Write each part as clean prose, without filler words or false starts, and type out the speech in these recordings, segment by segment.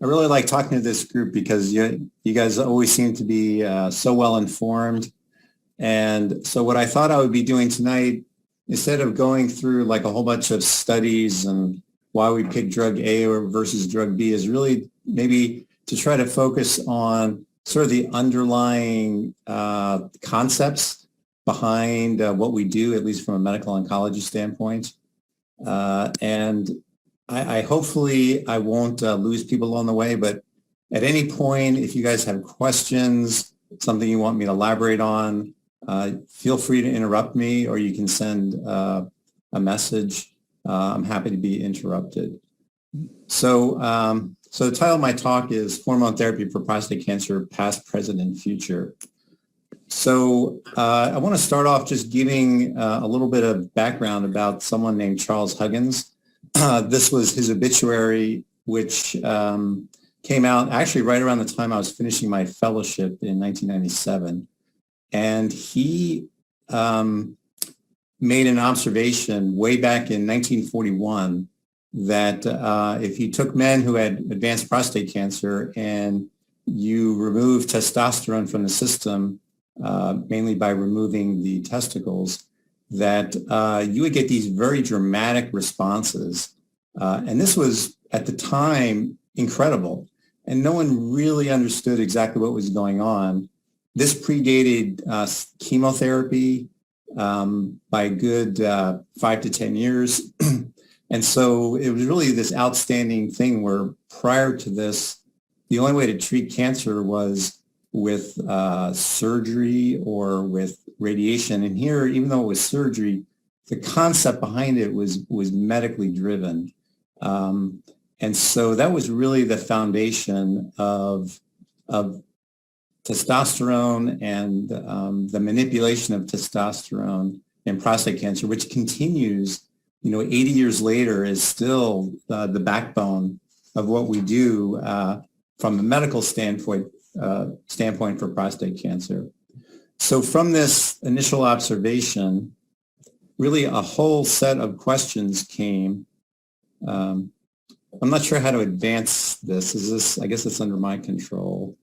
I really like talking to this group because you guys always seem to be so well informed. And so what I thought I would be doing tonight, instead of going through like a whole bunch of studies and why we pick drug A or versus drug B, is really maybe to try to focus on sort of the underlying concepts behind what we do, at least from a medical oncology standpoint. And I hopefully I won't lose people along the way, but at any point, if you guys have questions, something you want me to elaborate on, feel free to interrupt me, or you can send a message. I'm happy to be interrupted. So the title of my talk is Hormone Therapy for Prostate Cancer, Past, Present, and Future. So I want to start off just giving a little bit of background about someone named Charles Huggins. This was his obituary, which came out actually right around the time I was finishing my fellowship in 1997. And he made an observation way back in 1941 that if you took men who had advanced prostate cancer and you remove testosterone from the system, mainly by removing the testicles, that you would get these very dramatic responses. And this was, at the time, incredible. And no one really understood exactly what was going on. This predated chemotherapy by a good 5 to 10 years. And so it was really this outstanding thing where prior to this, the only way to treat cancer was with surgery or with radiation. And here, even though it was surgery, the concept behind it was medically driven. And so that was really the foundation of testosterone and the manipulation of testosterone in prostate cancer, which continues, 80 years later, is still the backbone of what we do from a medical standpoint for prostate cancer. So from this initial observation, really a whole set of questions came. I'm not sure how to advance this. I guess it's under my control.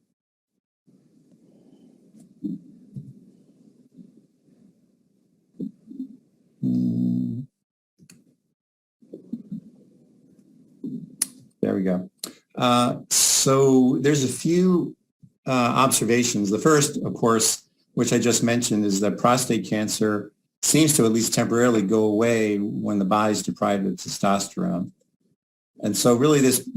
There we go. So there's a few observations. The first, of course, which I just mentioned, is that prostate cancer seems to at least temporarily go away when the body's deprived of testosterone. And so really this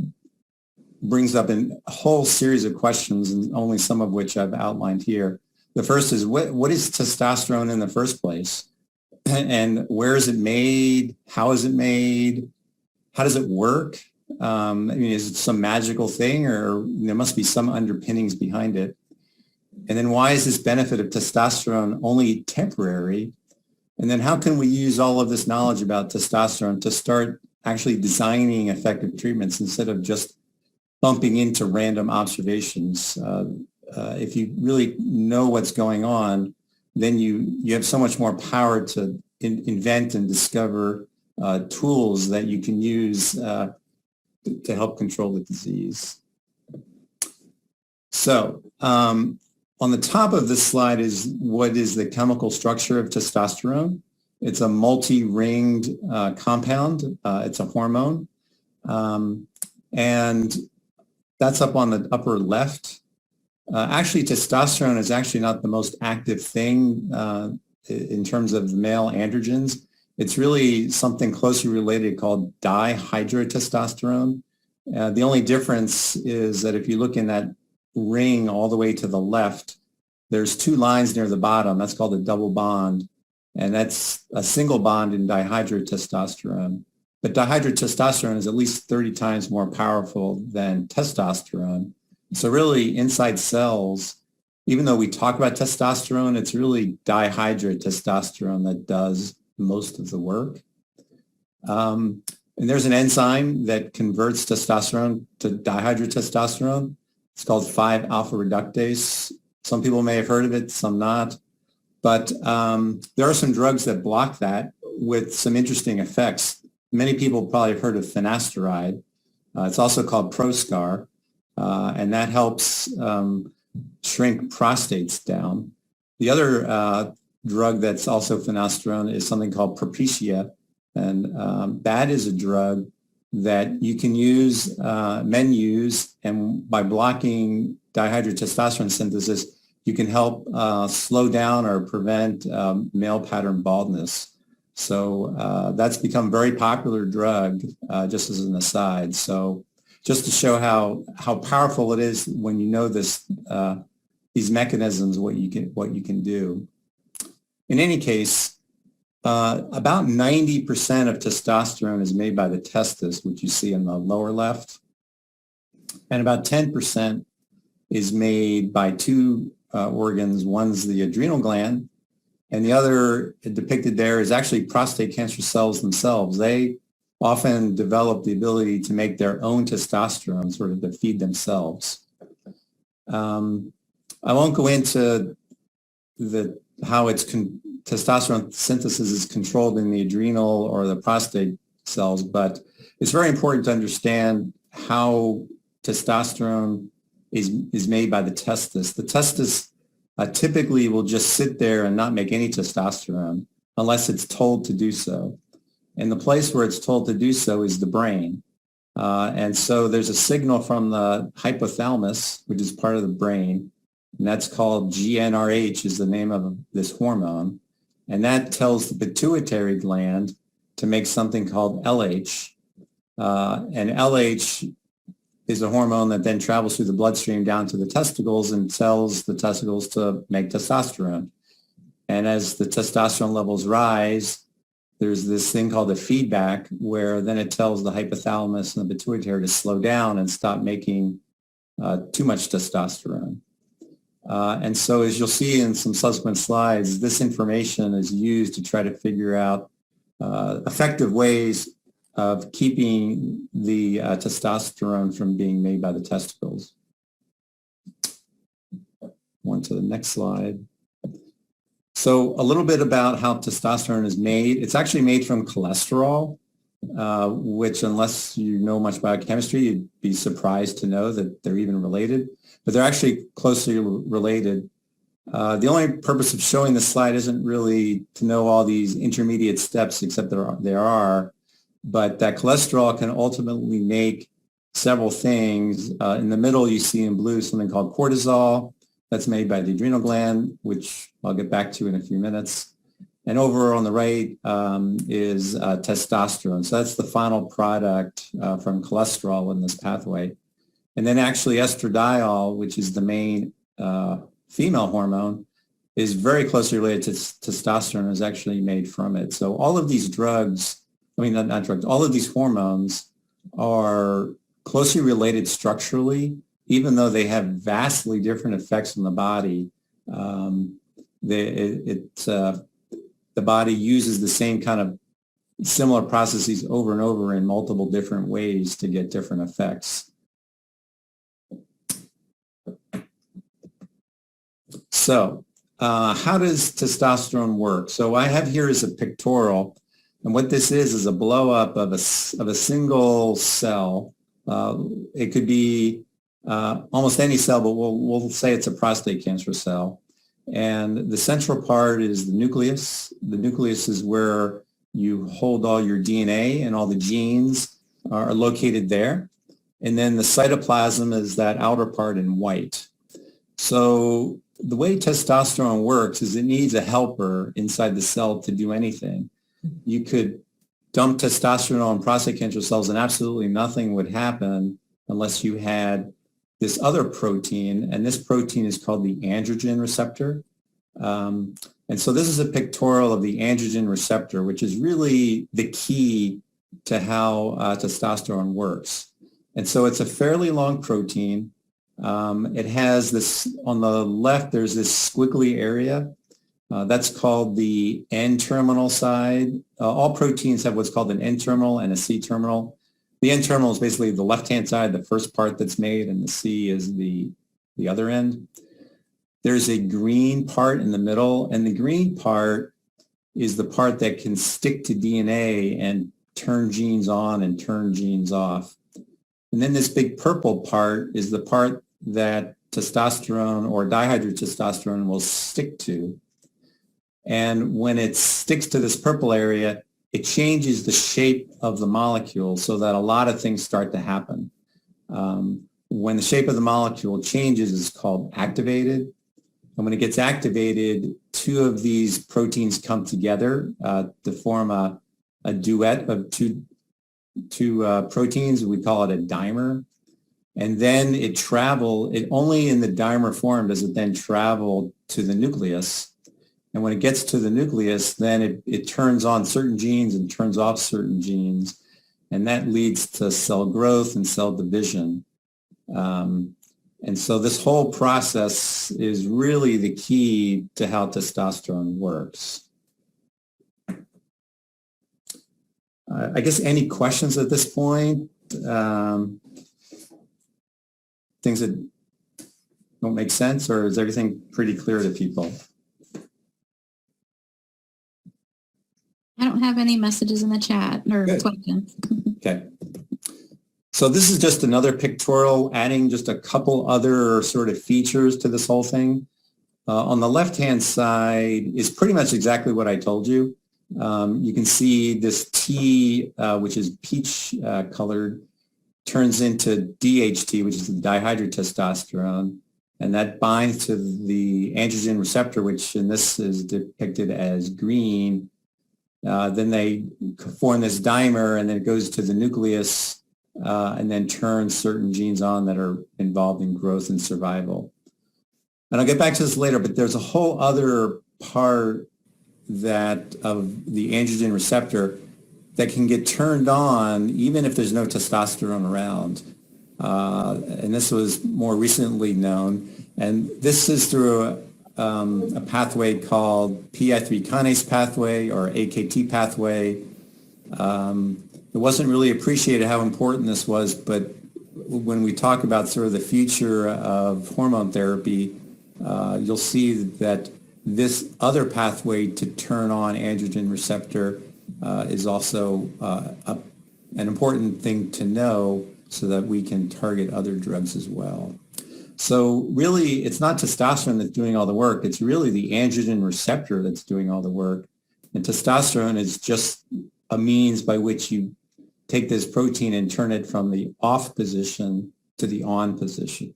brings up a whole series of questions, and only some of which I've outlined here. The first is, what is testosterone in the first place? And where is it made? How is it made? How does it work? Is it some magical thing, or there must be some underpinnings behind it? And then why is this benefit of testosterone only temporary? And then how can we use all of this knowledge about testosterone to start actually designing effective treatments instead of just bumping into random observations? If you really know what's going on, then you have so much more power to invent and discover tools that you can use to help control the disease. So on the top of this slide is what is the chemical structure of testosterone. It's a multi-ringed compound. It's a hormone. And that's up on the upper left. Actually, testosterone is actually not the most active thing in terms of male androgens. It's really something closely related called dihydrotestosterone. The only difference is that if you look in that ring all the way to the left, there's two lines near the bottom. That's called a double bond. And that's a single bond in dihydrotestosterone. But dihydrotestosterone is at least 30 times more powerful than testosterone. So really, inside cells, even though we talk about testosterone, it's really dihydrotestosterone that does most of the work. And there's an enzyme that converts testosterone to dihydrotestosterone. It's called 5-alpha reductase. Some people may have heard of it, some not. But there are some drugs that block that with some interesting effects. Many people probably have heard of finasteride. It's also called Proscar. and that helps shrink prostates down. The other drug that's also finasterone is something called Propecia, and that is a drug that you can use, men use, and by blocking dihydrotestosterone synthesis, you can help slow down or prevent male pattern baldness. So that's become a very popular drug, just as an aside. So just to show how powerful it is when you know this, these mechanisms, what you can do. In any case, about 90% of testosterone is made by the testis, which you see in the lower left, and about 10% is made by two organs. One's the adrenal gland, and the other depicted there is actually prostate cancer cells themselves. They often develop the ability to make their own testosterone, sort of to feed themselves. I won't go into how testosterone synthesis is controlled in the adrenal or the prostate cells, but it's very important to understand how testosterone is made by the testis. The testis typically will just sit there and not make any testosterone unless it's told to do so. And the place where it's told to do so is the brain. And so there's a signal from the hypothalamus, which is part of the brain, and that's called GnRH, is the name of this hormone. And that tells the pituitary gland to make something called LH. And LH is a hormone that then travels through the bloodstream down to the testicles and tells the testicles to make testosterone. And as the testosterone levels rise, there's this thing called a feedback where then it tells the hypothalamus and the pituitary to slow down and stop making too much testosterone. And so as you'll see in some subsequent slides, this information is used to try to figure out effective ways of keeping the testosterone from being made by the testicles. On to the next slide. So a little bit about how testosterone is made. It's actually made from cholesterol, which unless you know much biochemistry, you'd be surprised to know that they're even related, but they're actually closely related. The only purpose of showing this slide isn't really to know all these intermediate steps, except there are, but that cholesterol can ultimately make several things. In the middle, you see in blue something called cortisol. That's made by the adrenal gland, which I'll get back to in a few minutes. And over on the right is testosterone. So that's the final product from cholesterol in this pathway. And then actually estradiol, which is the main female hormone, is very closely related to testosterone, is actually made from it. So all of these drugs, not drugs, all of these hormones are closely related structurally, even though they have vastly different effects on the body. The body uses the same kind of similar processes over and over in multiple different ways to get different effects. So how does testosterone work? So I have here is a pictorial, and what this is a blow up of a single cell. It could be almost any cell, but we'll say it's a prostate cancer cell. And the central part is the nucleus. The nucleus is where you hold all your DNA, and all the genes are located there. And then the cytoplasm is that outer part in white. So the way testosterone works is it needs a helper inside the cell to do anything. You could dump testosterone on prostate cancer cells and absolutely nothing would happen unless you had this other protein, and this protein is called the androgen receptor. And so this is a pictorial of the androgen receptor, which is really the key to how testosterone works. And so it's a fairly long protein. It has this, on the left, there's this squiggly area. That's called the N-terminal side. All proteins have what's called an N-terminal and a C-terminal. The N-terminal is basically the left-hand side, the first part that's made, and the C is the other end. There's a green part in the middle, and the green part is the part that can stick to DNA and turn genes on and turn genes off. And then this big purple part is the part that testosterone or dihydrotestosterone will stick to. And when it sticks to this purple area, it changes the shape of the molecule so that a lot of things start to happen. When the shape of the molecule changes, it's called activated. And when it gets activated, two of these proteins come together to form a duet of two proteins. We call it a dimer. And then it only in the dimer form does it then travel to the nucleus. And when it gets to the nucleus, then it turns on certain genes and turns off certain genes. And that leads to cell growth and cell division. And so this whole process is really the key to how testosterone works. I guess any questions at this point? Things that don't make sense, or is everything pretty clear to people? I don't have any messages in the chat or questions. Okay. So this is just another pictorial adding just a couple other sort of features to this whole thing. On the left-hand side is pretty much exactly what I told you. You can see this T, which is peach colored, turns into DHT, which is the dihydrotestosterone, and that binds to the androgen receptor, which in this is depicted as green. Then they form this dimer, and then it goes to the nucleus and then turns certain genes on that are involved in growth and survival. And I'll get back to this later, but there's a whole other part that of the androgen receptor that can get turned on even if there's no testosterone around. And this was more recently known. And this is through a pathway called PI3 kinase pathway or AKT pathway. It wasn't really appreciated how important this was, but when we talk about sort of the future of hormone therapy, you'll see that this other pathway to turn on androgen receptor is also an important thing to know so that we can target other drugs as well. So really, it's not testosterone that's doing all the work. It's really the androgen receptor that's doing all the work. And testosterone is just a means by which you take this protein and turn it from the off position to the on position.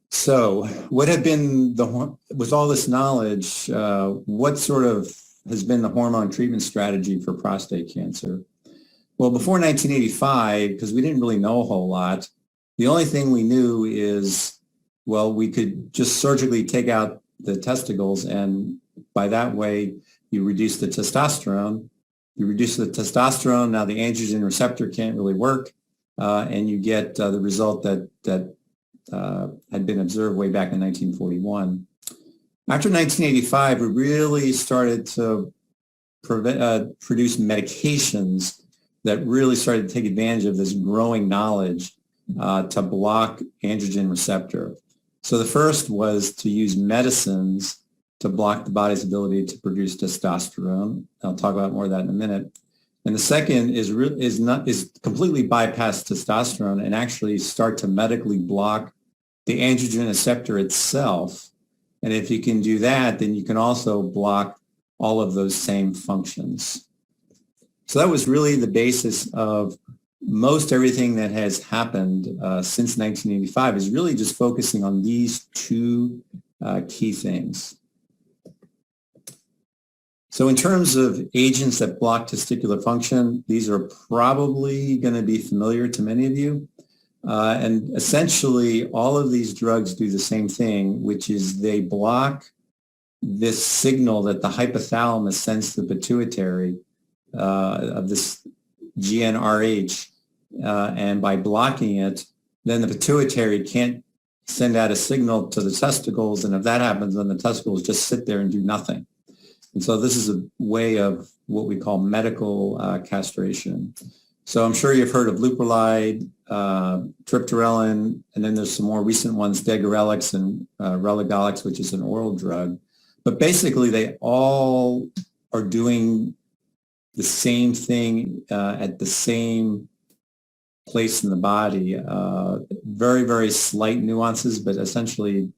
So what have been with all this knowledge, what sort of has been the hormone treatment strategy for prostate cancer? Well, before 1985, because we didn't really know a whole lot, the only thing we knew is, well, we could just surgically take out the testicles, and by that way, you reduce the testosterone. You reduce the testosterone, now the androgen receptor can't really work, and you get the result that had been observed way back in 1941. After 1985, we really started to produce medications that really started to take advantage of this growing knowledge to block androgen receptor. So the first was to use medicines to block the body's ability to produce testosterone. I'll talk about more of that in a minute. And the second is completely bypass testosterone and actually start to medically block the androgen receptor itself. And if you can do that, then you can also block all of those same functions. So that was really the basis of most everything that has happened since 1985 is really just focusing on these two key things. So in terms of agents that block testicular function, these are probably going to be familiar to many of you. And essentially, all of these drugs do the same thing, which is they block this signal that the hypothalamus sends to the pituitary of this GnRH. And by blocking it, then the pituitary can't send out a signal to the testicles. And if that happens, then the testicles just sit there and do nothing. And so this is a way of what we call medical castration. So I'm sure you've heard of leuprolide, triptorelin, and then there's some more recent ones, Degraders and Relugolix, which is an oral drug. But basically, they all are doing the same thing at the same place in the body. Very, very slight nuances, but essentially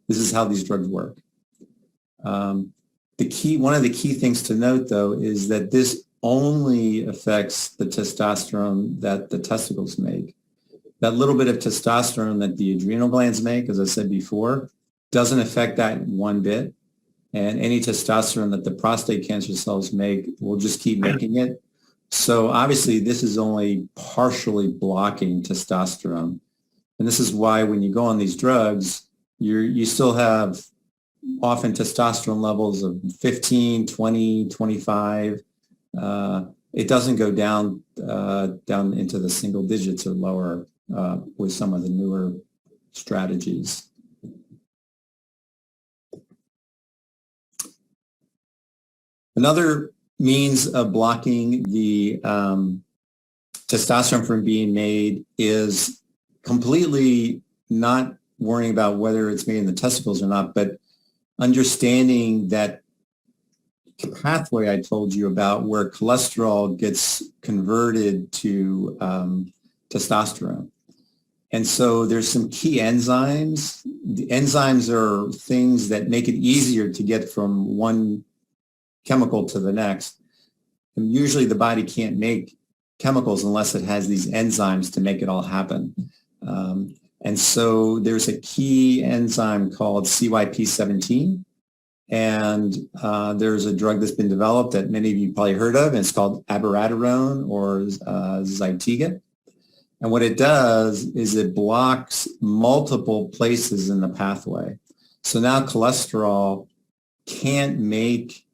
this is how these drugs work. One of the key things to note, though, is that this only affects the testosterone that the testicles make. That little bit of testosterone that the adrenal glands make, as I said before, doesn't affect that one bit. And any testosterone that the prostate cancer cells make will just keep making it. So obviously, this is only partially blocking testosterone. And this is why when you go on these drugs, you still have often testosterone levels of 15, 20, 25. It doesn't go down into the single digits or lower with some of the newer strategies. Another means of blocking the testosterone from being made is completely not worrying about whether it's made in the testicles or not, but understanding that pathway I told you about where cholesterol gets converted to testosterone. And so there's some key enzymes. The enzymes are things that make it easier to get from one chemical to the next. And usually the body can't make chemicals unless it has these enzymes to make it all happen. And so there's a key enzyme called CYP17. And there's a drug that's been developed that many of you probably heard of, and it's called abiraterone or Zytiga. And what it does is it blocks multiple places in the pathway. So now cholesterol can't make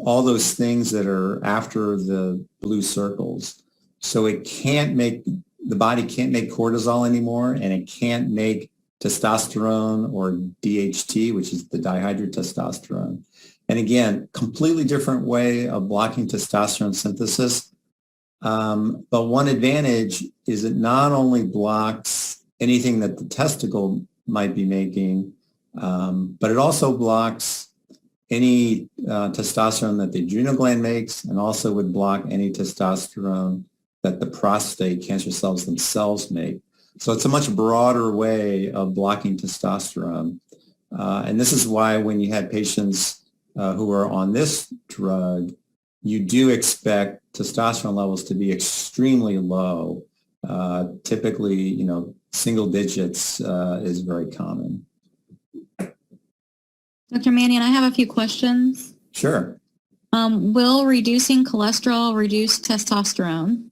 all those things that are after the blue circles. So the body can't make cortisol anymore, and it can't make testosterone or DHT, which is the dihydrotestosterone. And again, completely different way of blocking testosterone synthesis. But one advantage is it not only blocks anything that the testicle might be making, but it also blocks any testosterone that the adrenal gland makes, and also would block any testosterone that the prostate cancer cells themselves make. So it's a much broader way of blocking testosterone. And this is why when you had patients who are on this drug, you do expect testosterone levels to be extremely low. Typically, single digits is very common. Dr. Mannion, I have a few questions. Sure. Will reducing cholesterol reduce testosterone?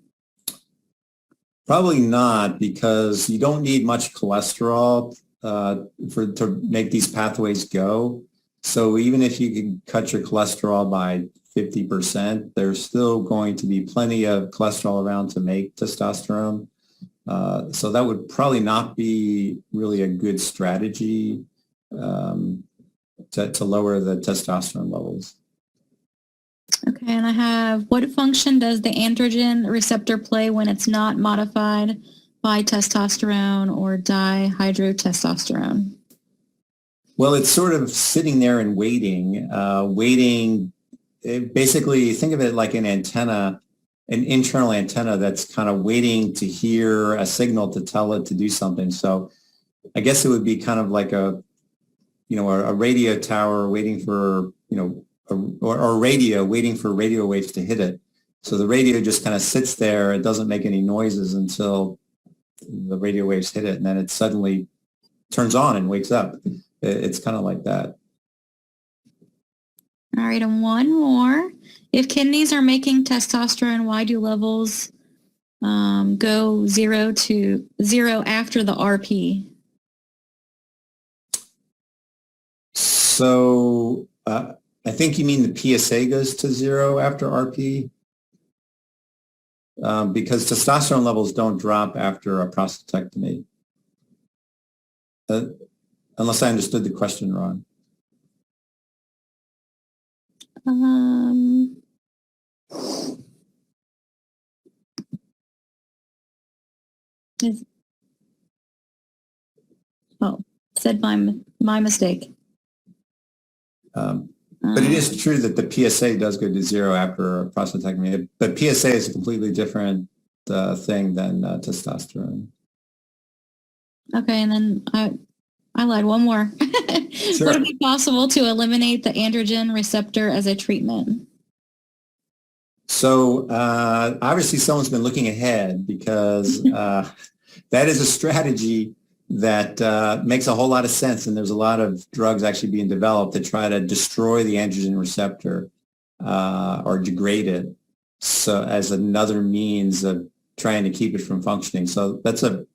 Probably not, because you don't need much cholesterol to make these pathways go. So even if you can cut your cholesterol by 50%, there's still going to be plenty of cholesterol around to make testosterone. So that would probably not be really a good strategy to lower the testosterone levels. Okay, and I have, what function does the androgen receptor play when it's not modified by testosterone or dihydrotestosterone? Well, it's sort of sitting there and waiting. Basically, think of it like an antenna, an internal antenna that's kind of waiting to hear a signal to tell it to do something. So I guess it would be kind of like a radio tower waiting for, or a radio waiting for radio waves to hit it. So the radio just kind of sits there. It doesn't make any noises until the radio waves hit it, and then it suddenly turns on and wakes up. It's kind of like that. All right, and one more. If kidneys are making testosterone, why do levels go zero after the RP? So I think you mean the PSA goes to zero after RP, because testosterone levels don't drop after a prostatectomy. Unless I understood the question wrong. Said my mistake. But it is true that the PSA does go to zero after a prostatectomy. But PSA is a completely different thing than testosterone. Okay, and then I lied. One more. Sure. Would it be possible to eliminate the androgen receptor as a treatment? So obviously someone's been looking ahead because that is a strategy that makes a whole lot of sense. And there's a lot of drugs actually being developed to try to destroy the androgen receptor or degrade it, so as another means of trying to keep it from functioning. So that's a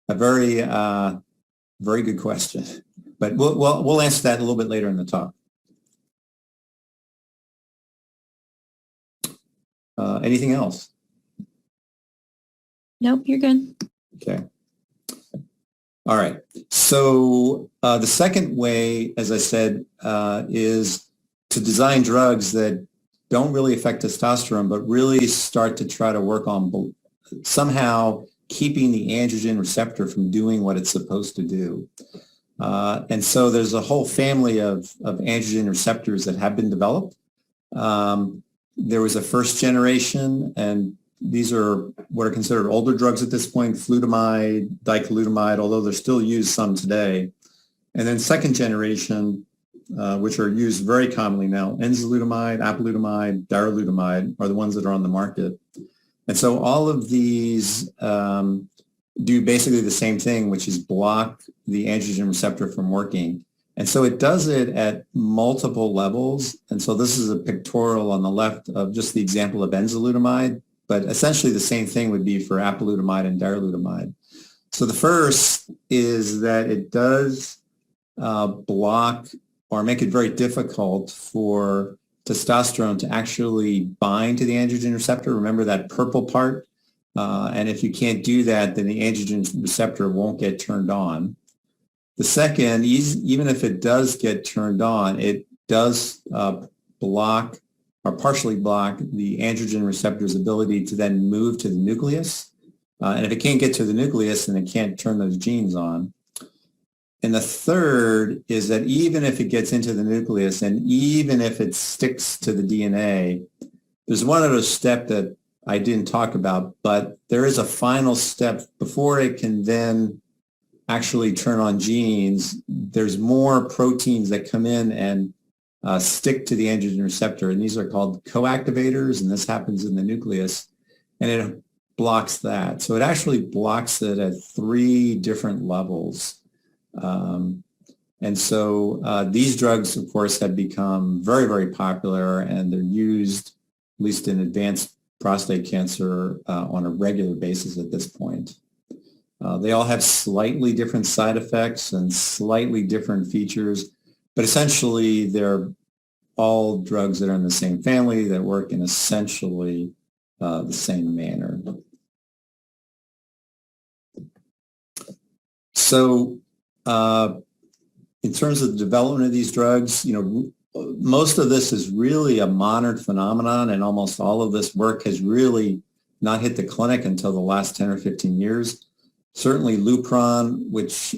very, very good question. But we'll answer that a little bit later in the talk. Anything else? Nope, you're good. Okay. All right. So the second way, as I said, is to design drugs that don't really affect testosterone, but really start to try to work on somehow keeping the androgen receptor from doing what it's supposed to do. And so there's a whole family of androgen receptors that have been developed. There was a first generation, and these are what are considered older drugs at this point, flutamide, dichlutamide, although they're still used some today. And then second generation, which are used very commonly now, enzalutamide, apalutamide, darolutamide are the ones that are on the market. And so all of these do basically the same thing, which is block the androgen receptor from working. And so it does it at multiple levels. And so this is a pictorial on the left of just the example of enzalutamide, but essentially the same thing would be for apalutamide and darolutamide. So the first is that it does block or make it very difficult for testosterone to actually bind to the androgen receptor. Remember that purple part? And if you can't do that, then the androgen receptor won't get turned on. The second, even if it does get turned on, it does block or partially block the androgen receptor's ability to then move to the nucleus. And if it can't get to the nucleus, then it can't turn those genes on. And the third is that even if it gets into the nucleus and even if it sticks to the DNA, there's one other step that I didn't talk about, but there is a final step before it can then actually turn on genes. There's more proteins that come in and stick to the androgen receptor, and these are called coactivators, and this happens in the nucleus, and it blocks that. So it actually blocks it at 3 different levels. And so these drugs, of course, have become very, very popular, and they're used, at least in advanced prostate cancer, on a regular basis at this point. They all have slightly different side effects and slightly different features, but essentially they're all drugs that are in the same family that work in essentially the same manner. So in terms of the development of these drugs, most of this is really a modern phenomenon, and almost all of this work has really not hit the clinic until the last 10 or 15 years. Certainly Lupron, which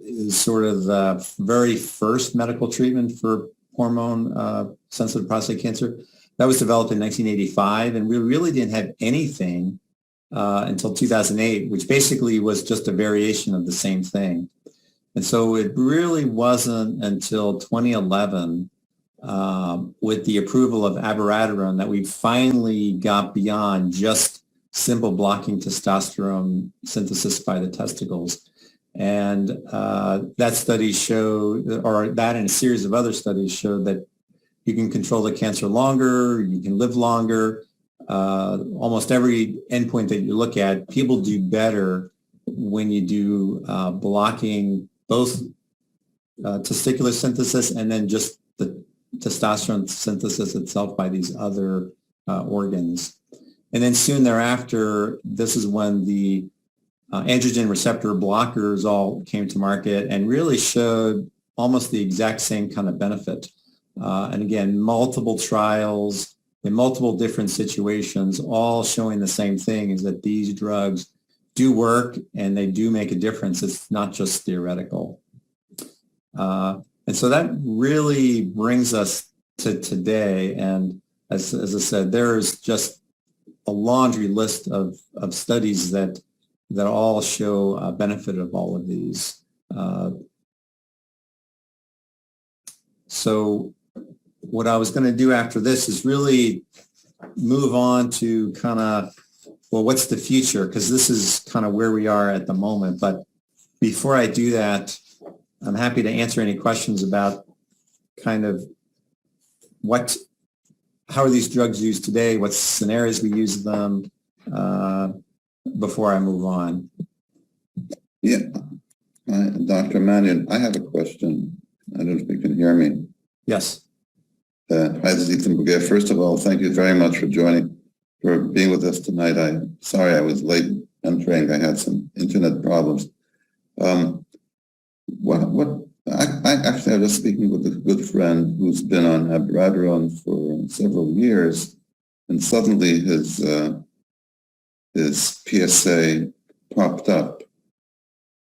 is sort of the very first medical treatment for hormone-sensitive prostate cancer, that was developed in 1985, and we really didn't have anything until 2008, which basically was just a variation of the same thing. And so it really wasn't until 2011, with the approval of abiraterone, that we finally got beyond just simple blocking testosterone synthesis by the testicles. And that study showed, or that and a series of other studies showed, that you can control the cancer longer, you can live longer. Almost every endpoint that you look at, people do better when you do blocking both testicular synthesis and then just the testosterone synthesis itself by these other organs. And then soon thereafter, this is when the androgen receptor blockers all came to market and really showed almost the exact same kind of benefit. And again, multiple trials in multiple different situations, all showing the same thing, is that these drugs do work and they do make a difference. It's not just theoretical. And And so that really brings us to today. And as I said, there's just a laundry list of studies that all show a benefit of all of these. So what I was going to do after this is really move on to kind of, well, what's the future? Because this is kind of where we are at the moment. But before I do that, I'm happy to answer any questions about kind of how are these drugs used today? What scenarios we use them before I move on. Yeah. Dr. Mannion, I have a question. I don't know if you can hear me. Yes. Hi, this is Ethan Bouguet. First of all, thank you very much for being with us tonight. I'm sorry I was late entering. I had some internet problems. I was speaking with a good friend who's been on abiraterone for several years, and suddenly his PSA popped up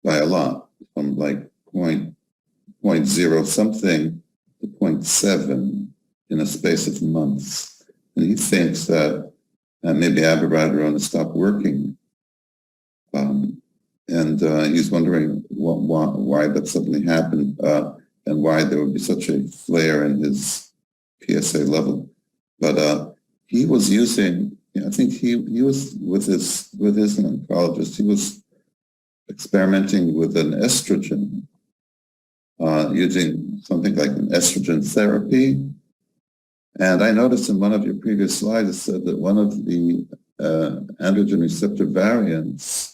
by a lot, from like 0.0 something to 0.7 in a space of months. And he thinks that maybe abiraterone has stopped working. And he's wondering why that suddenly happened and why there would be such a flare in his PSA level. But he was using, I think he was with his oncologist, he was experimenting with an estrogen, using something like an estrogen therapy. And I noticed in one of your previous slides, it said that one of the androgen receptor variants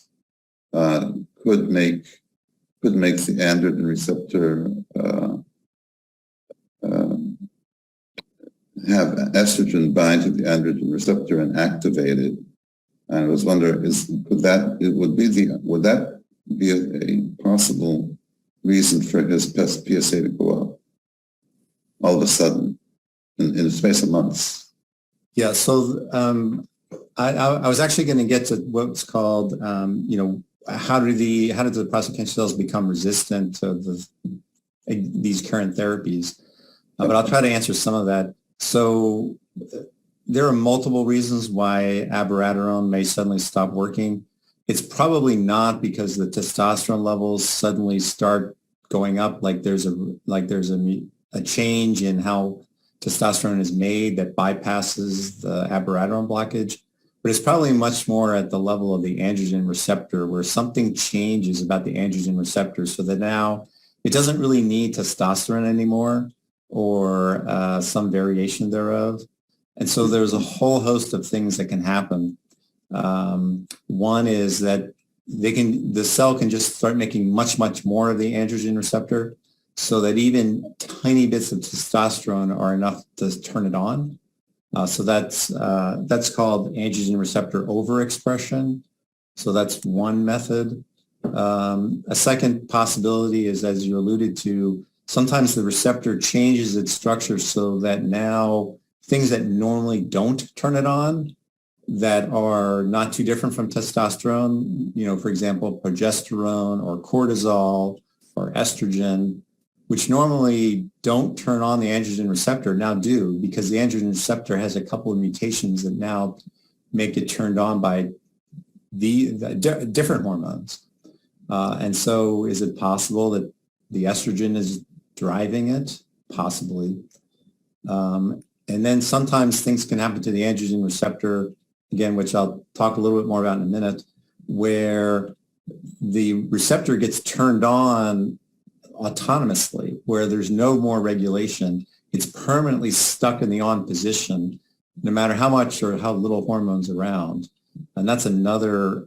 could make the androgen receptor have estrogen bind to the androgen receptor and activate it. And I was wondering, would that be a possible reason for his PSA to go up all of a sudden in the space of months? Yeah. So I was actually going to get to what's called, how do the prostate cancer cells become resistant to these current therapies? But I'll try to answer some of that. So there are multiple reasons why abiraterone may suddenly stop working. It's probably not because the testosterone levels suddenly start going up, like there's a change in how testosterone is made that bypasses the abiraterone blockage. But it's probably much more at the level of the androgen receptor, where something changes about the androgen receptor so that now it doesn't really need testosterone anymore, or some variation thereof. And so there's a whole host of things that can happen. One is that the cell can just start making much, much more of the androgen receptor, so that even tiny bits of testosterone are enough to turn it on. So that's called androgen receptor overexpression. So that's one method. A second possibility is, as you alluded to, sometimes the receptor changes its structure so that now things that normally don't turn it on, that are not too different from testosterone, for example, progesterone or cortisol or estrogen, which normally don't turn on the androgen receptor, now do, because the androgen receptor has a couple of mutations that now make it turned on by the different hormones. And so is it possible that the estrogen is driving it? Possibly. And then sometimes things can happen to the androgen receptor, again, which I'll talk a little bit more about in a minute, where the receptor gets turned on autonomously, where there's no more regulation. It's permanently stuck in the on position, no matter how much or how little hormones around. And that's another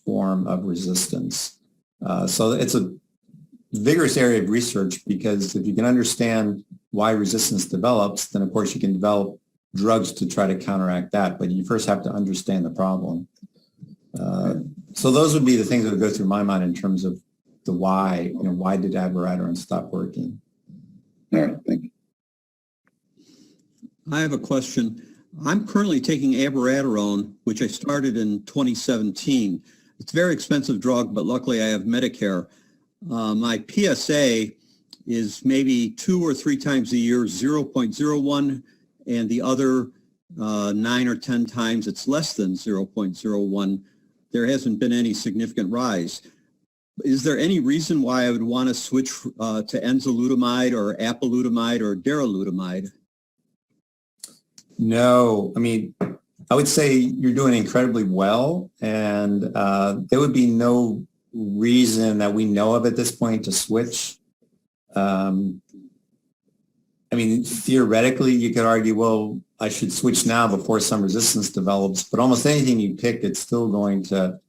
form of resistance. So it's a vigorous area of research, because if you can understand why resistance develops, then of course you can develop drugs to try to counteract that. But you first have to understand the problem. So those would be the things that would go through my mind in terms of the why. Why did abiraterone stop working? All right, thank you. I have a question. I'm currently taking abiraterone, which I started in 2017. It's a very expensive drug, but luckily I have Medicare. My PSA is maybe 2 or 3 times a year 0.01, and the other 9 or 10 times it's less than 0.01. There hasn't been any significant rise. Is there any reason why I would want to switch to enzalutamide or apalutamide or darolutamide? No, I mean, I would say you're doing incredibly well, and there would be no reason that we know of at this point to switch. I mean, theoretically, you could argue, well, I should switch now before some resistance develops, but almost anything you pick, it's still going to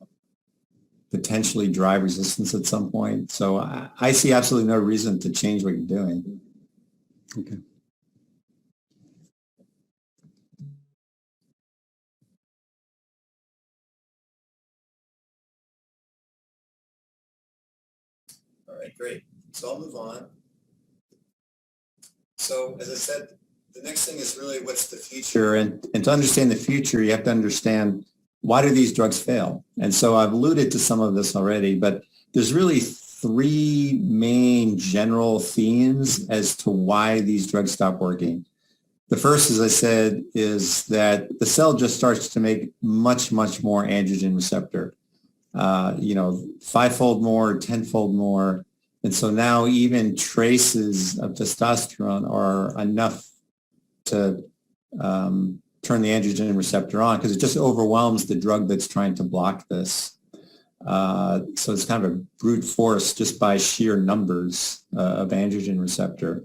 potentially drive resistance at some point. So I see absolutely no reason to change what you're doing. Okay. All right, great. So I'll move on. So as I said, the next thing is really what's the future, and to understand the future, you have to understand why do these drugs fail? And so I've alluded to some of this already, but there's really 3 main general themes as to why these drugs stop working. The first, as I said, is that the cell just starts to make much, much more androgen receptor, 5-fold more, 10-fold more. And so now even traces of testosterone are enough to turn the androgen receptor on, because it just overwhelms the drug that's trying to block this. So it's kind of a brute force just by sheer numbers of androgen receptor.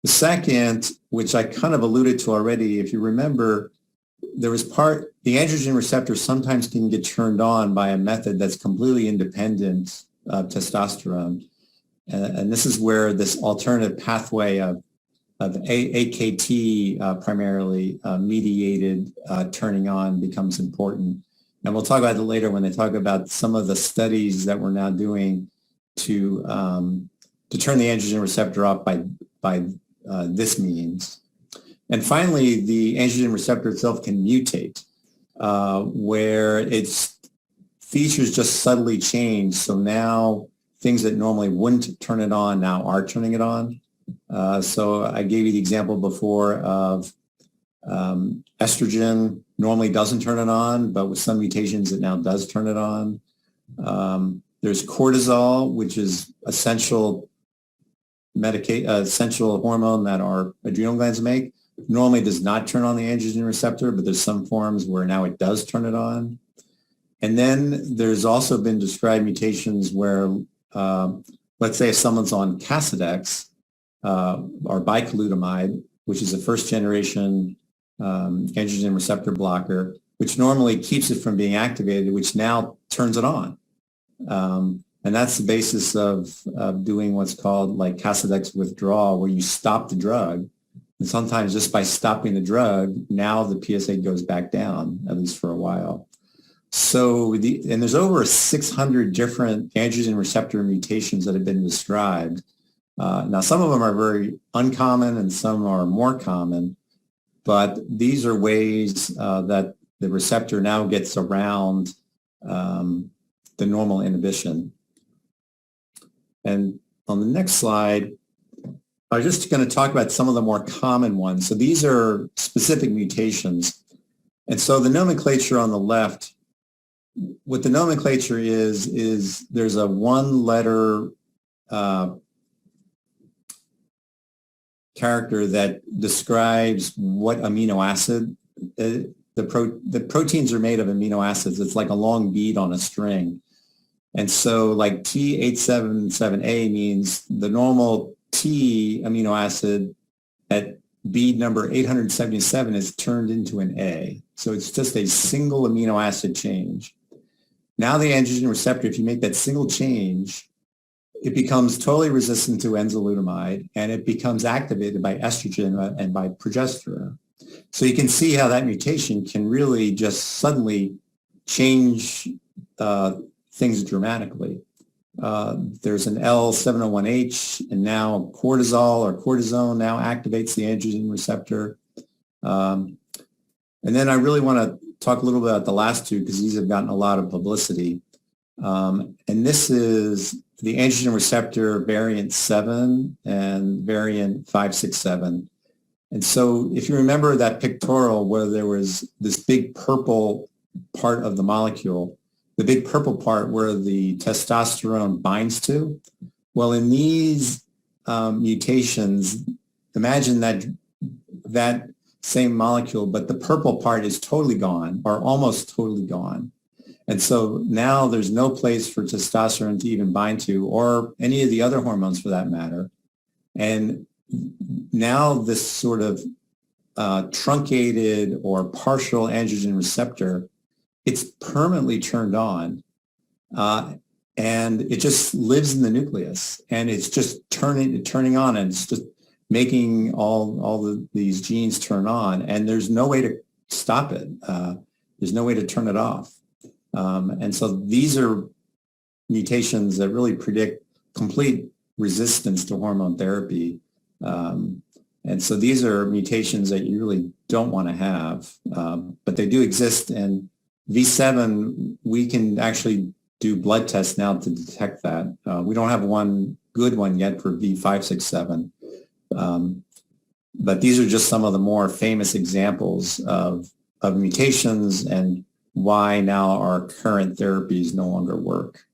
The second, which I kind of alluded to already, if you remember, the androgen receptor sometimes can get turned on by a method that's completely independent of testosterone. And this is where this alternative pathway of AKT primarily mediated turning on becomes important. And we'll talk about it later when they talk about some of the studies that we're now doing to turn the androgen receptor off by this means. And finally, the androgen receptor itself can mutate, where its features just subtly change. So now things that normally wouldn't turn it on now are turning it on. So I gave you the example before of estrogen normally doesn't turn it on, but with some mutations it now does turn it on. There's cortisol, which is essential hormone that our adrenal glands make. Normally does not turn on the androgen receptor, but there's some forms where now it does turn it on. And then there's also been described mutations where, let's say if someone's on Casodex, or bicalutamide, which is a first-generation androgen receptor blocker, which normally keeps it from being activated, which now turns it on. And that's the basis of doing what's called like Casodex withdrawal, where you stop the drug. And sometimes just by stopping the drug, now the PSA goes back down, at least for a while. So, and there's over 600 different androgen receptor mutations that have been described. Now, some of them are very uncommon and some are more common, but these are ways that the receptor now gets around the normal inhibition. And on the next slide, I'm just going to talk about some of the more common ones. So these are specific mutations. And so the nomenclature on the left, what the nomenclature is there's a 1-letter character that describes what amino acid. The proteins are made of amino acids. It's like a long bead on a string. And so like T877A means the normal T amino acid at bead number 877 is turned into an A. So it's just a single amino acid change. Now the androgen receptor, if you make that single change, it becomes totally resistant to enzalutamide, and it becomes activated by estrogen and by progesterone. So you can see how that mutation can really just suddenly change things dramatically. There's an L701H, and now cortisol or cortisone now activates the androgen receptor. And then I really want to talk a little bit about the last two because these have gotten a lot of publicity. And this is the androgen receptor variant 7 and variant 567. And so if you remember that pictorial where there was this big purple part of the molecule, the big purple part where the testosterone binds to, well, in these mutations, imagine that same molecule, but the purple part is totally gone or almost totally gone. And so now there's no place for testosterone to even bind to, or any of the other hormones for that matter. And now this sort of truncated or partial androgen receptor, it's permanently turned on. And it just lives in the nucleus, and it's just turning on, and it's just making all these genes turn on, and there's no way to stop it. There's no way to turn it off. And so these are mutations that really predict complete resistance to hormone therapy. And so these are mutations that you really don't want to have, but they do exist. And V7, we can actually do blood tests now to detect that. We don't have one good one yet for V567. But these are just some of the more famous examples of mutations and why now our current therapies no longer work.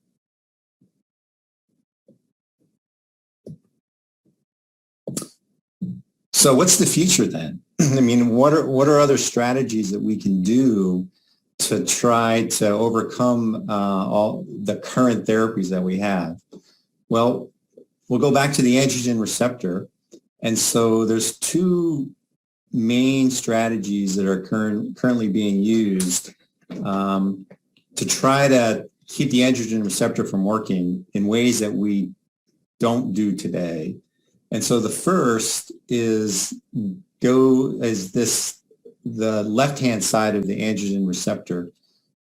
So what's the future then? I mean, what are other strategies that we can do to try to overcome all the current therapies that we have? Well, we'll go back to the androgen receptor. And so there's two main strategies that are currently being used to try to keep the androgen receptor from working in ways that we don't do today. And so the first is the left-hand side of the androgen receptor.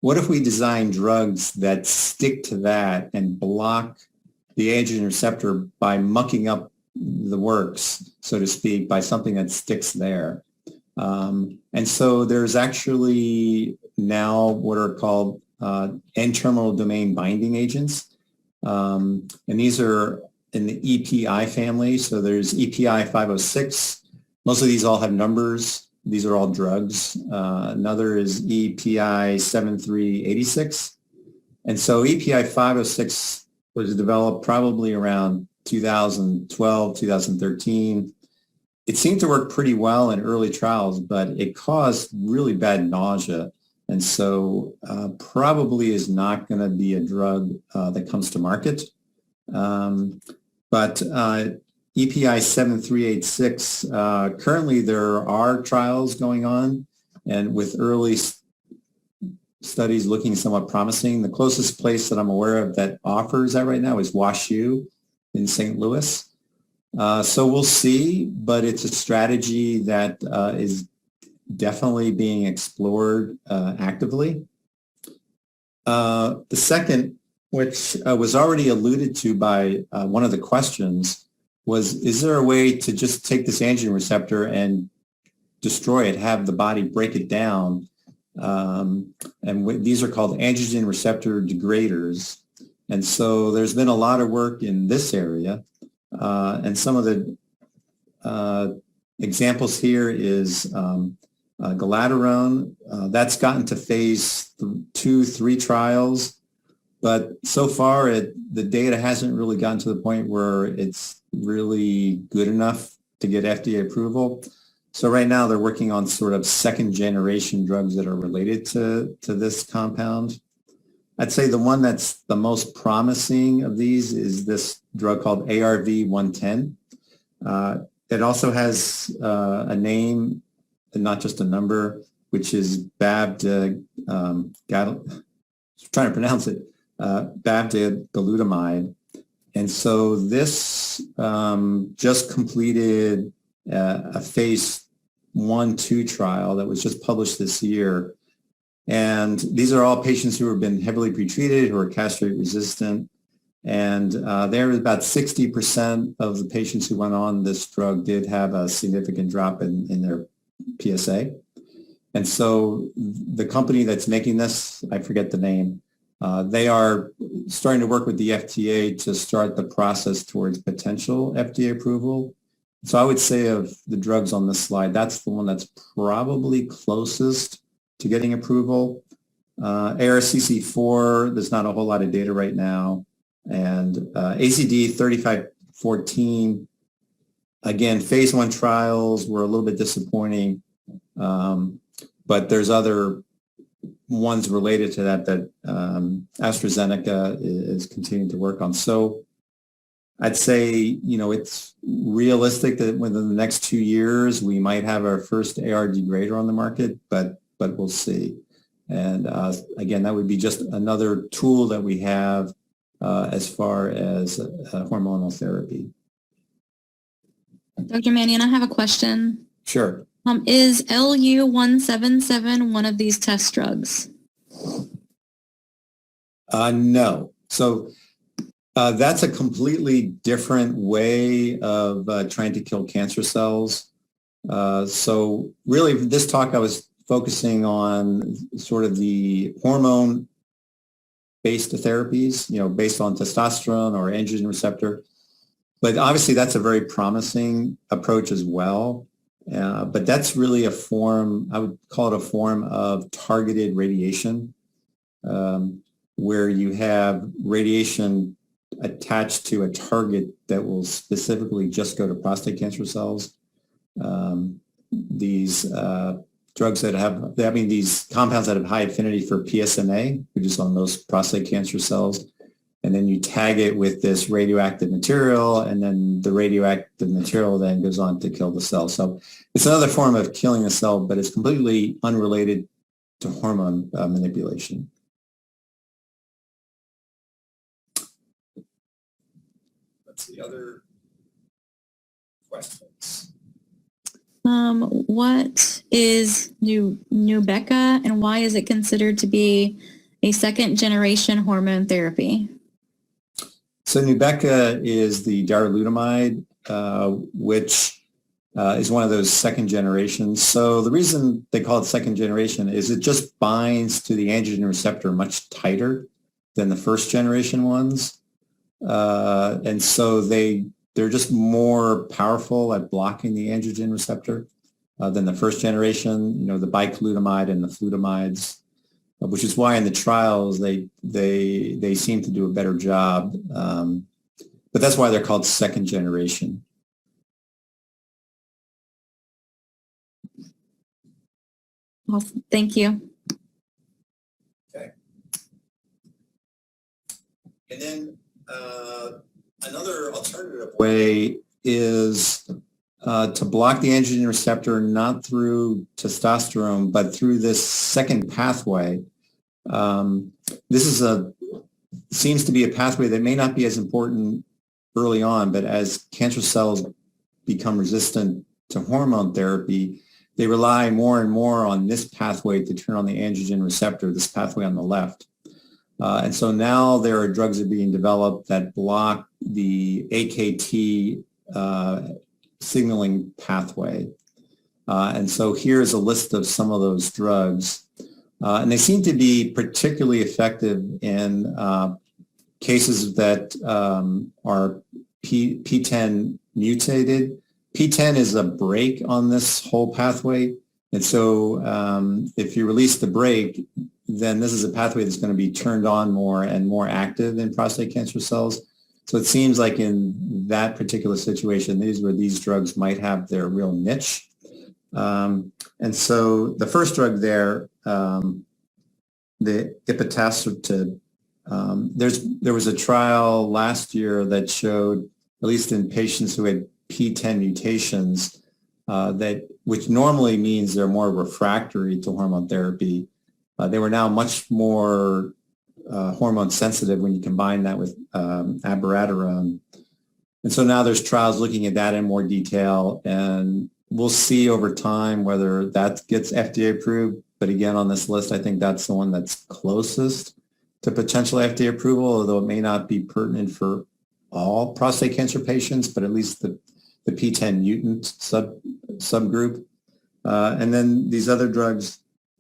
What if we design drugs that stick to that and block the androgen receptor by mucking up the works, so to speak, by something that sticks there? And so there's actually now what are called N-terminal domain binding agents. And these are in the EPI family. So there's EPI 506. Most of these all have numbers. These are all drugs. Another is EPI 7386. And so EPI 506 was developed probably around 2012, 2013. It seemed to work pretty well in early trials, but it caused really bad nausea. And so probably is not going to be a drug that comes to market. But EPI 7386, currently there are trials going on, and with early studies looking somewhat promising. The closest place that I'm aware of that offers that right now is WashU in St. Louis. So we'll see, but it's a strategy that is definitely being explored actively. The second, which was already alluded to by one of the questions, was, is there a way to just take this androgen receptor and destroy it, have the body break it down? These are called androgen receptor degraders. And so there's been a lot of work in this area. And some of the examples here is galaterone. That's gotten to phase 2-3 trials. But so far, the data hasn't really gotten to the point where it's really good enough to get FDA approval. So right now, they're working on sort of second-generation drugs that are related to this compound. I'd say the one that's the most promising of these is this drug called ARV-110. It also has a name, and not just a number, which is bavdegalutamide. And so this just completed a phase 1-2 trial that was just published this year. And these are all patients who have been heavily pretreated, who are castrate resistant. And there was about 60% of the patients who went on this drug did have a significant drop in their PSA. And so the company that's making this, I forget the name, They are starting to work with the FDA to start the process towards potential FDA approval. So I would say of the drugs on this slide, that's the one that's probably closest to getting approval. ARCC4, there's not a whole lot of data right now. And ACD 3514, again, phase 1 trials were a little bit disappointing, but there's other ones related to that AstraZeneca is continuing to work on. So I'd say, it's realistic that within the next 2 years, we might have our first AR degrader on the market, but we'll see. And again, that would be just another tool that we have as far as hormonal therapy. Dr. Mannion, I have a question. Sure. Is LU-177 one of these test drugs? No. So that's a completely different way of trying to kill cancer cells. So really, this talk I was focusing on sort of the hormone-based therapies, based on testosterone or androgen receptor. But obviously, that's a very promising approach as well. But that's really a form, I would call it a form of targeted radiation, where you have radiation attached to a target that will specifically just go to prostate cancer cells. These drugs these compounds that have high affinity for PSMA, which is on those prostate cancer cells, and then you tag it with this radioactive material, and then the radioactive material then goes on to kill the cell. So it's another form of killing a cell, but it's completely unrelated to hormone manipulation. Let's see, other questions? What is Nubeqa, and why is it considered to be a second-generation hormone therapy? So Nubeqa is the darolutamide, which is one of those second generations. So the reason they call it second generation is it just binds to the androgen receptor much tighter than the first generation ones. And so they're just more powerful at blocking the androgen receptor than the first generation, the bicalutamide and the flutamides, which is why in the trials they seem to do a better job. But that's why they're called second generation. Awesome. Thank you. Okay. And then another alternative way is to block the androgen receptor not through testosterone, but through this second pathway. This seems to be a pathway that may not be as important early on, but as cancer cells become resistant to hormone therapy, they rely more and more on this pathway to turn on the androgen receptor, this pathway on the left. And so now there are drugs that are being developed that block the AKT signaling pathway. And so here's a list of some of those drugs. And they seem to be particularly effective in cases that are P10 mutated. P10 is a brake on this whole pathway. And so if you release the brake, then this is a pathway that's going to be turned on more and more active in prostate cancer cells. So it seems like in that particular situation, these drugs might have their real niche. And so the first drug there, the ipatasertib, there was a trial last year that showed, at least in patients who had P10 mutations, which normally means they're more refractory to hormone therapy. They were now much more hormone sensitive when you combine that with abiraterone. And so now there's trials looking at that in more detail, and we'll see over time whether that gets FDA approved. But again, on this list, I think that's the one that's closest to potential FDA approval, although it may not be pertinent for all prostate cancer patients, but at least the P10 mutant subgroup. And then these other drugs,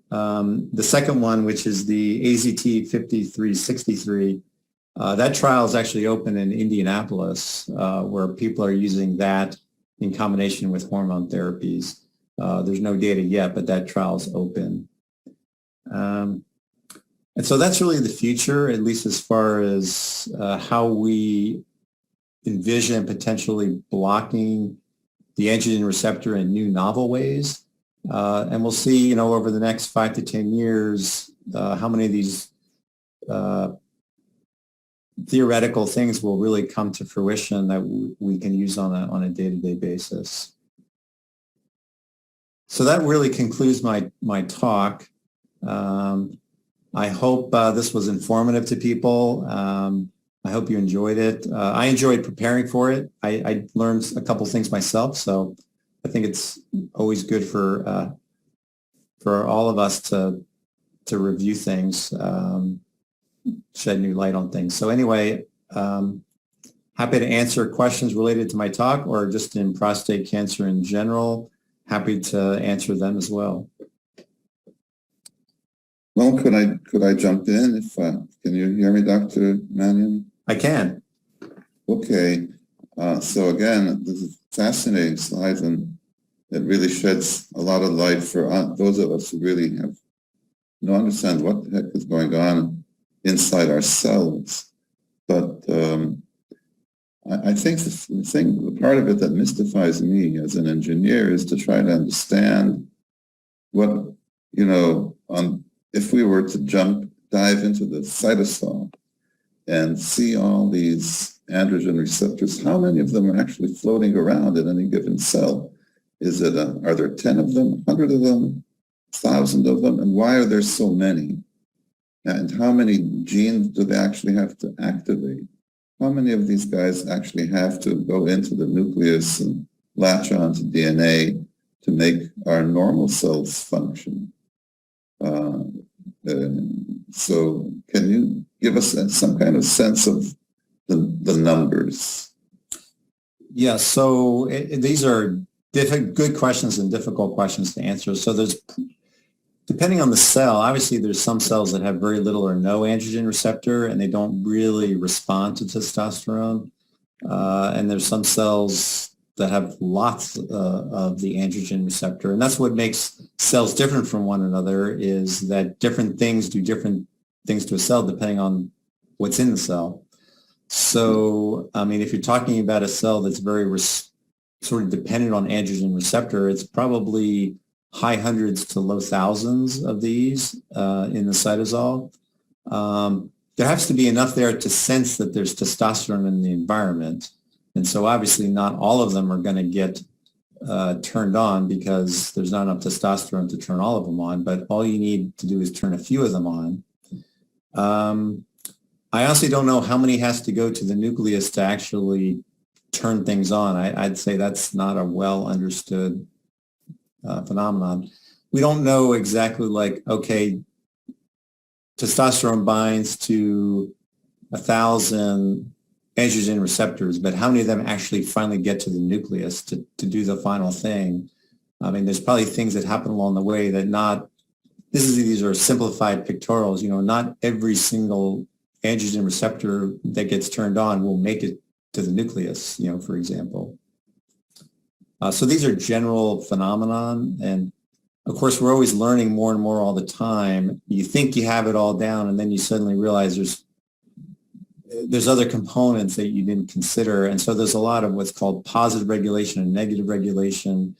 The second one, which is the AZT 5363, that trial is actually open in Indianapolis, where people are using that in combination with hormone therapies. There's no data yet, but that trial is open. And so that's really the future, at least as far as how we envision potentially blocking the androgen receptor in new novel ways. And we'll see, over the next 5 to 10 years, how many of these theoretical things will really come to fruition that we can use on a day-to-day basis. So that really concludes my talk. I hope this was informative to people. I hope you enjoyed it. I enjoyed preparing for it. I learned a couple things myself, so I think it's always good for all of us to review things, shed new light on things. So anyway, happy to answer questions related to my talk or just in prostate cancer in general. Happy to answer them as well. Well, could I jump in? Can you hear me, Dr. Mannion? I can. Okay. So again, this is a fascinating slide, and it really sheds a lot of light for those of us who really don't understand what the heck is going on inside ourselves. But I think the part of it that mystifies me as an engineer is to try to understand what, if we were to dive into the cytosol and see all these androgen receptors, how many of them are actually floating around in any given cell? Are there 10 of them, 100 of them, 1,000 of them? And why are there so many? And how many genes do they actually have to activate? How many of these guys actually have to go into the nucleus and latch on to DNA to make our normal cells function? So can you give us some kind of sense of the numbers? Yeah, so these are good questions and difficult questions to answer. So depending on the cell, obviously there's some cells that have very little or no androgen receptor and they don't really respond to testosterone. And there's some cells that have lots of the androgen receptor. And that's what makes cells different from one another, is that different things do different things to a cell depending on what's in the cell. So, if you're talking about a cell that's very sort of dependent on androgen receptor, it's probably high hundreds to low thousands of these in the cytosol. There has to be enough there to sense that there's testosterone in the environment. And so obviously not all of them are going to get turned on because there's not enough testosterone to turn all of them on, but all you need to do is turn a few of them on. I honestly don't know how many has to go to the nucleus to actually turn things on. I'd say that's not a well understood phenomenon. We don't know exactly testosterone binds to 1,000 androgen receptors, but how many of them actually finally get to the nucleus to do the final thing? There's probably things that happen along the way that these are simplified pictorials, not every single androgen receptor that gets turned on will make it to the nucleus, for example. So these are general phenomenon. And of course, we're always learning more and more all the time. You think you have it all down, and then you suddenly realize there's other components that you didn't consider. And so there's a lot of what's called positive regulation and negative regulation.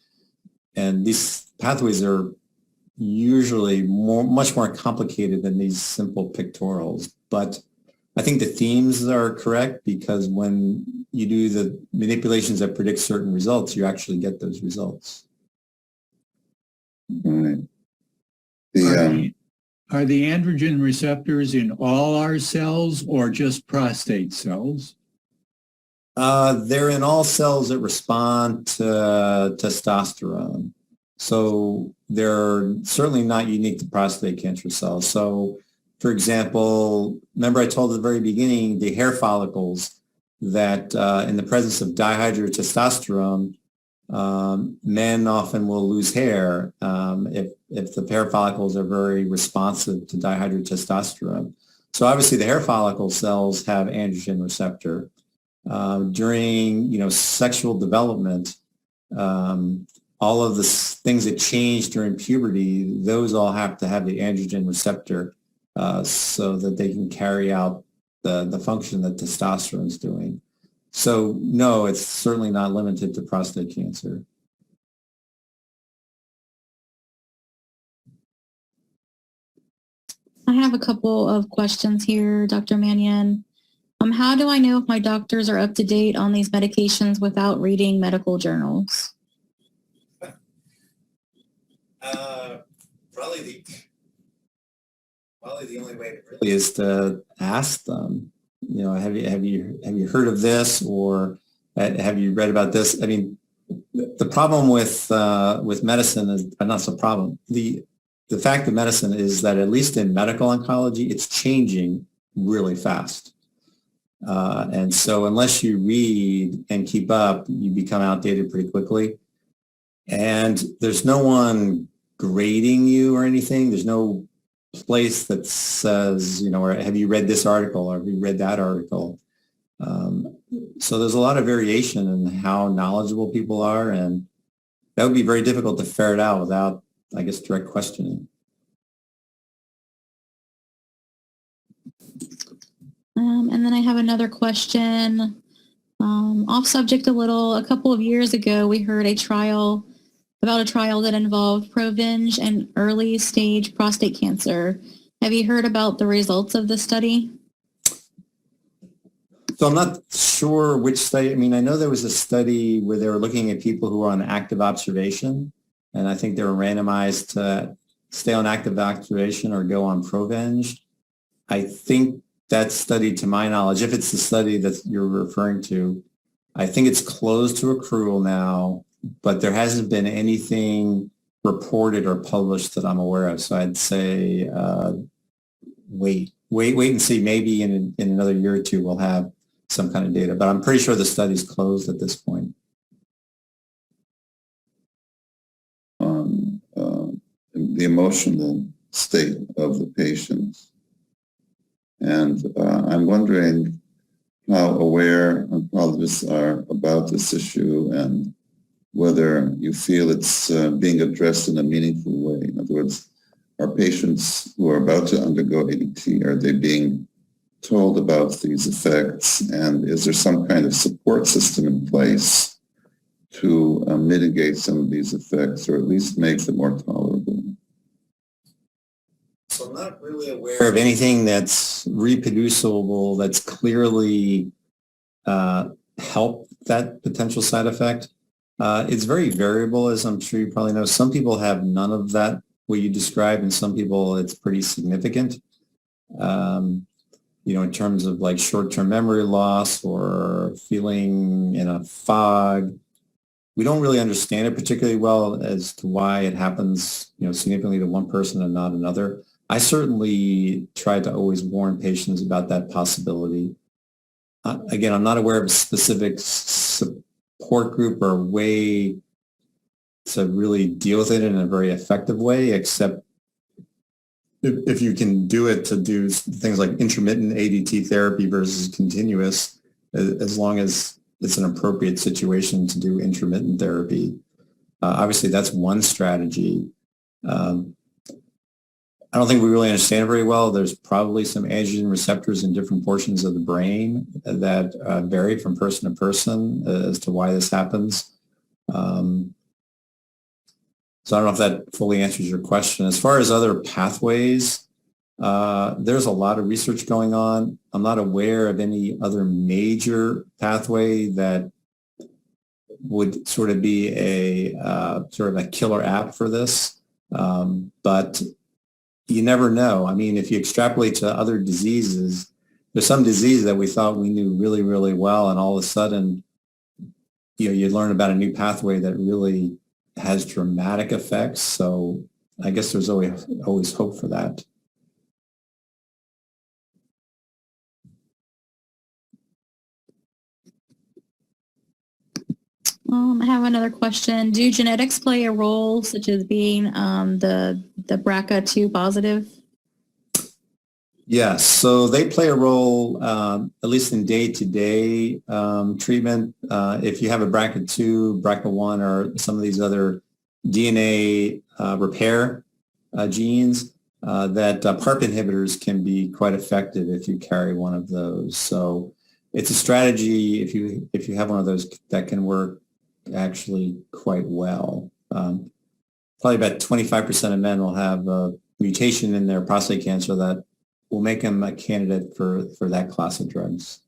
And these pathways are usually much more complicated than these simple pictorials. But I think the themes are correct, because when you do the manipulations that predict certain results, you actually get those results. Right. Are the androgen receptors in all our cells or just prostate cells? They're in all cells that respond to testosterone. So they're certainly not unique to prostate cancer cells. So, for example, remember I told at the very beginning, the hair follicles that in the presence of dihydrotestosterone, men often will lose hair. If if the hair follicles are very responsive to dihydrotestosterone. So obviously the hair follicle cells have androgen receptor. During, sexual development, all of the things that change during puberty, those all have to have the androgen receptor so that they can carry out the function that testosterone is doing. So no, it's certainly not limited to prostate cancer. I have a couple of questions here, Dr. Mannion. How do I know if my doctors are up to date on these medications without reading medical journals? Probably the only way to really is to ask them. Have you heard of this, or have you read about this? I mean, the problem with medicine is not the problem. The fact of medicine is that at least in medical oncology, it's changing really fast. And so unless you read and keep up, you become outdated pretty quickly. And there's no one grading you or anything. There's no place that says, or have you read this article or have you read that article? So there's a lot of variation in how knowledgeable people are, and that would be very difficult to ferret out without, I guess, direct questioning. And then I have another question, off subject a little. A couple of years ago, we heard a trial that involved Provenge and early stage prostate cancer. Have you heard about the results of this study? So I'm not sure which study. I mean, I know there was a study where they were looking at people who were on active observation, and I think they were randomized to stay on active observation or go on Provenge. I think that study, to my knowledge, if it's the study that you're referring to, I think it's closed to accrual now, but there hasn't been anything reported or published that I'm aware of. So I'd say wait and see. Maybe in another year or two we'll have some kind of data, but I'm pretty sure the study's closed at this point. The emotional state of the patient. And I'm wondering how aware oncologists are about this issue and whether you feel it's being addressed in a meaningful way. In other words, are patients who are about to undergo ADT, are they being told about these effects? And is there some kind of support system in place to mitigate some of these effects, or at least make them more tolerable? So I'm not really aware of anything that's reproducible that's clearly helped that potential side effect. It's very variable, as I'm sure you probably know. Some people have none of that, what you described, and some people it's pretty significant. In terms of like short-term memory loss or feeling in a fog. We don't really understand it particularly well as to why it happens, significantly to one person and not another. I certainly try to always warn patients about that possibility. Again, I'm not aware of a specific support group or way to really deal with it in a very effective way, except if you can do it to do things like intermittent ADT therapy versus continuous, as long as it's an appropriate situation to do intermittent therapy. Obviously, that's one strategy. I don't think we really understand it very well. There's probably some androgen receptors in different portions of the brain that vary from person to person as to why this happens. So I don't know if that fully answers your question. As far as other pathways, there's a lot of research going on. I'm not aware of any other major pathway that would sort of be a sort of a killer app for this. But you never know. I mean, if you extrapolate to other diseases, there's some disease that we thought we knew really, really well, and all of a sudden, you learn about a new pathway that really has dramatic effects. So I guess there's always hope for that. I have another question. Do genetics play a role, such as being the BRCA2 positive? Yes, so they play a role, at least in day-to-day treatment. If you have a BRCA2, BRCA1, or some of these other DNA repair genes, that PARP inhibitors can be quite effective if you carry one of those. So it's a strategy if you have one of those that can work actually quite well. Probably about 25% of men will have a mutation in their prostate cancer that will make them a candidate for that class of drugs.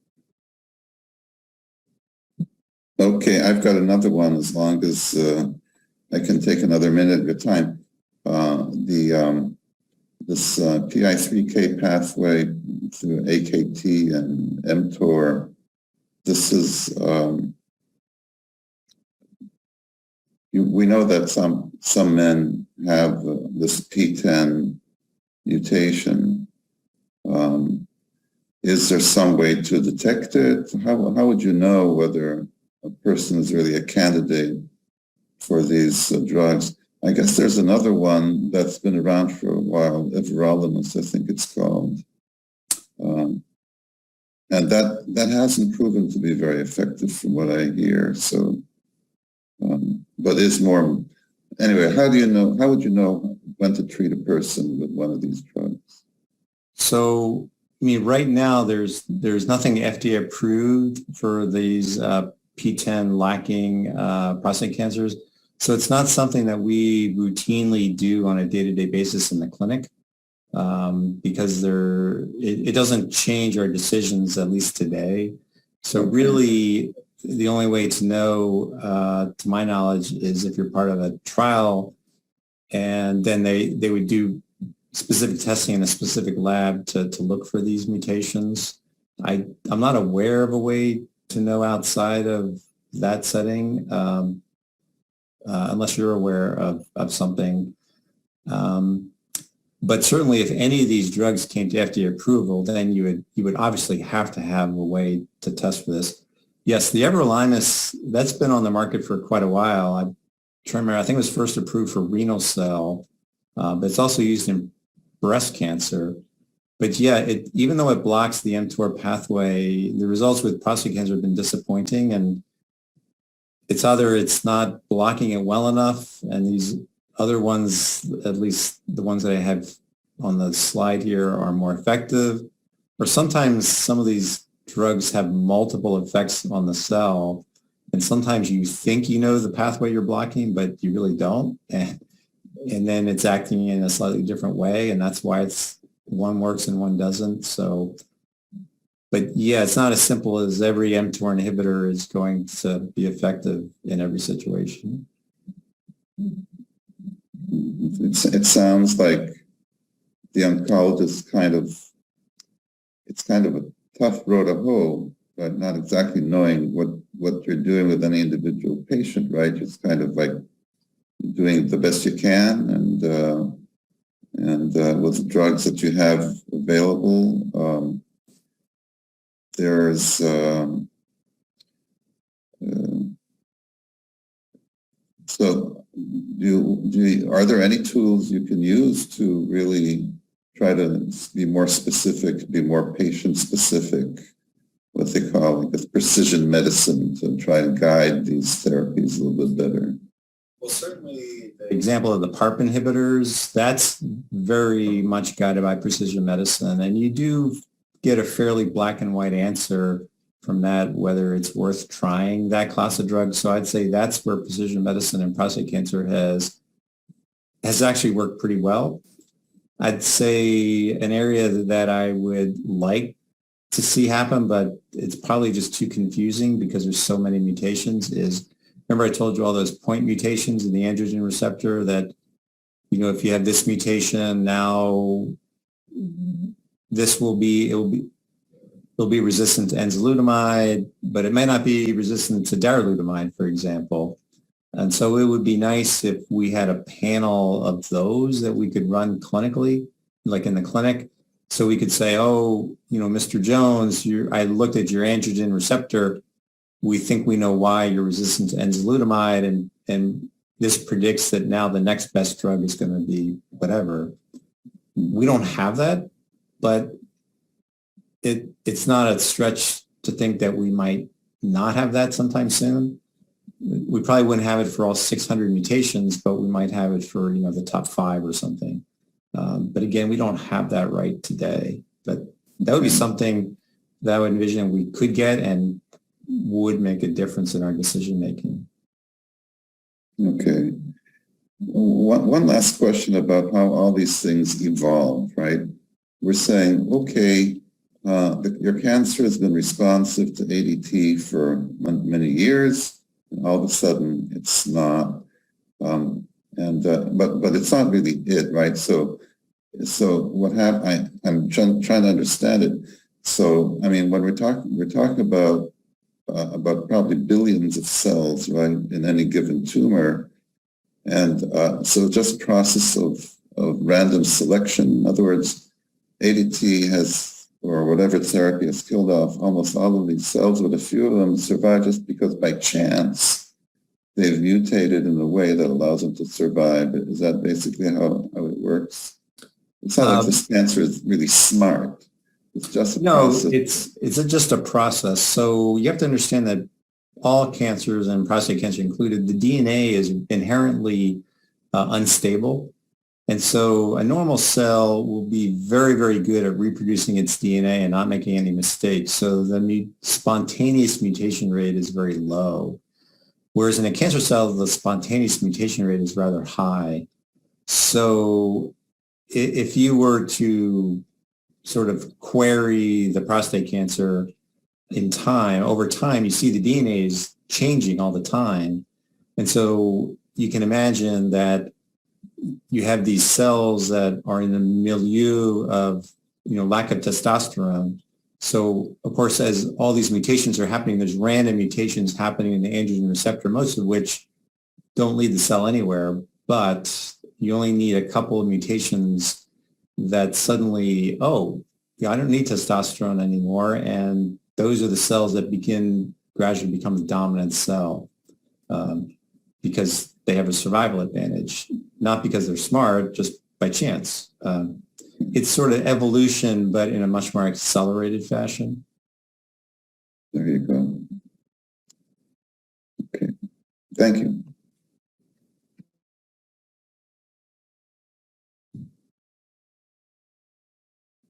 Okay, I've got another one as long as I can take another minute of your time. This PI3K pathway through AKT and mTOR, this is, we know that some men have this P10 mutation. Is there some way to detect it? How would you know whether a person is really a candidate for these drugs? I guess there's another one that's been around for a while, everolimus, I think it's called. And that hasn't proven to be very effective from what I hear. So, but it's more, anyway, how would you know when to treat a person with one of these drugs? So, I mean, right now there's nothing FDA approved for these P10 lacking prostate cancers. So it's not something that we routinely do on a day-to-day basis in the clinic because it doesn't change our decisions, at least today. So really, the only way to know, to my knowledge, is if you're part of a trial, and then they would do specific testing in a specific lab to look for these mutations. I'm not aware of a way to know outside of that setting, unless you're aware of something. But certainly if any of these drugs came to FDA approval, then you would obviously have to have a way to test for this. Yes, the everolimus, that's been on the market for quite a while. I'm trying to remember, I think it was first approved for renal cell, but it's also used in breast cancer. But yeah, even though it blocks the mTOR pathway, the results with prostate cancer have been disappointing, and it's either it's not blocking it well enough, and these other ones, at least the ones that I have on the slide here, are more effective, or sometimes some of these drugs have multiple effects on the cell, and sometimes you think you know the pathway you're blocking, but you really don't, and then it's acting in a slightly different way, and that's why one works and one doesn't. So, but yeah, it's not as simple as every mTOR inhibitor is going to be effective in every situation. It sounds like the oncologist it's kind of a tough road to hoe, but not exactly knowing what you're doing with any individual patient, right? Just kind of like doing the best you can, and with the drugs that you have available, there's so are there any tools you can use to really try to be more specific, be more patient specific, what they call like precision medicine, to try and guide these therapies a little bit better? Well, certainly the example of the PARP inhibitors, that's very much guided by precision medicine, and you do get a fairly black and white answer from that, whether it's worth trying that class of drugs. So I'd say that's where precision medicine in prostate cancer has actually worked pretty well. I'd say an area that I would like to see happen, but it's probably just too confusing because there's so many mutations, is, remember I told you all those point mutations in the androgen receptor that, you know, if you have this mutation, now it'll be resistant to enzalutamide, but it may not be resistant to darolutamide, for example. And so it would be nice if we had a panel of those that we could run clinically, like in the clinic. So we could say, oh, you know, Mr. Jones, I looked at your androgen receptor we think we know why you're resistant to enzalutamide, and this predicts that now the next best drug is going to be whatever. We don't have that, but it's not a stretch to think that we might not have that sometime soon. We probably wouldn't have it for all 600 mutations, but we might have it for, the top 5 or something. But again, we don't have that right today. But that would be something that I would envision we could get and would make a difference in our decision making. Okay. One last question about how all these things evolve, right? We're saying, okay, your cancer has been responsive to ADT for many years, and all of a sudden it's not. But it's not really it, right? So what happened? I'm trying to understand it. So I mean, when we're talking about probably billions of cells, right, in any given tumor, and so just a process of random selection. In other words, ADT has, or whatever therapy has killed off almost all of these cells, but a few of them survive just because by chance they've mutated in a way that allows them to survive. Is that basically how it works? It's not like this cancer is really smart. It's just a process. It's just a process. So you have to understand that all cancers, and prostate cancer included, the DNA is inherently unstable. And so a normal cell will be very, very good at reproducing its DNA and not making any mistakes. So the spontaneous mutation rate is very low. Whereas in a cancer cell, the spontaneous mutation rate is rather high. So if you were to sort of query the prostate cancer over time, you see the DNA is changing all the time. And so you can imagine that you have these cells that are in the milieu of, lack of testosterone. So of course, as all these mutations are happening, there's random mutations happening in the androgen receptor, most of which don't lead the cell anywhere, but you only need a couple of mutations that suddenly, I don't need testosterone anymore. And those are the cells that gradually become the dominant cell because they have a survival advantage, not because they're smart, just by chance. It's sort of evolution, but in a much more accelerated fashion. There you go. Okay. Thank you.